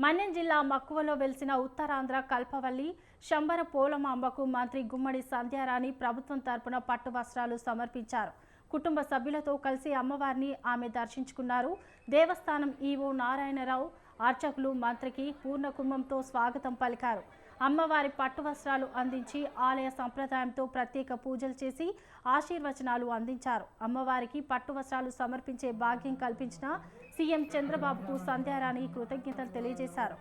మన్యం జిల్లా మక్కువలో వెలిసిన ఉత్తరాంధ్ర కల్పవల్లి శంబర పోలమాంబకు మంత్రి గుమ్మడి సంధ్యారాణి ప్రభుత్వం తరపున పట్టు వస్త్రాలు సమర్పించారు. కుటుంబ సభ్యులతో కలిసి అమ్మవారిని ఆమె దర్శించుకున్నారు. దేవస్థానం ఈవో నారాయణరావు అర్చకులు మంత్రికి పూర్ణ కుంభంతో స్వాగతం పలికారు. అమ్మవారి పట్టు వస్త్రాలు అందించి ఆలయ సంప్రదాయంతో ప్రత్యేక పూజలు చేసి ఆశీర్వచనాలు అందించారు. అమ్మవారికి పట్టు వస్త్రాలు సమర్పించే భాగ్యం కల్పించిన సీఎం చంద్రబాబుకు సంధ్యారాణి కృతజ్ఞతలు తెలియజేశారు.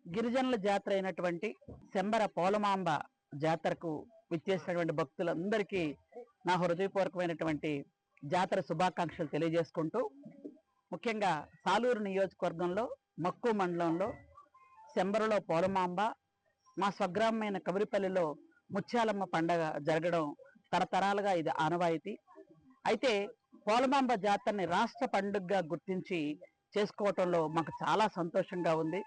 గిరిజనుల జాతర అయినటువంటి శంబర పోలమాంబ జాతరకు విచ్చేసినటువంటి భక్తులందరికీ నా హృదయపూర్వకమైనటువంటి జాతర శుభాకాంక్షలు తెలియజేసుకుంటూ, ముఖ్యంగా సాలూరు నియోజకవర్గంలో మక్కు మండలంలో శంబరలో పోలమాంబ, మా స్వగ్రామమైన కబరిపల్లిలో ముత్యాలమ్మ పండగ జరగడం తరతరాలుగా ఇది ఆనవాయితీ. అయితే పోలమాంబ జాతరని రాష్ట్ర పండుగగా గుర్తించి చేసుకోవటంలో మాకు చాలా సంతోషంగా ఉంది.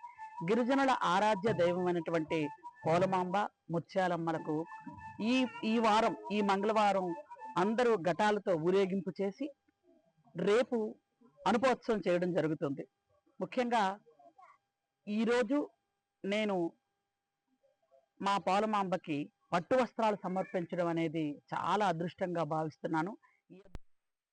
గిరిజనుల ఆరాధ్య దైవం అయినటువంటి పోలమాంబ, ముత్యాలమ్మలకు ఈ మంగళవారం అందరూ ఘటాలతో ఊరేగింపు చేసి రేపు అనుపోత్సవం చేయడం జరుగుతుంది. ముఖ్యంగా ఈరోజు నేను మా పోలమాంబకి పట్టు వస్త్రాలు సమర్పించడం అనేది చాలా అదృష్టంగా భావిస్తున్నాను.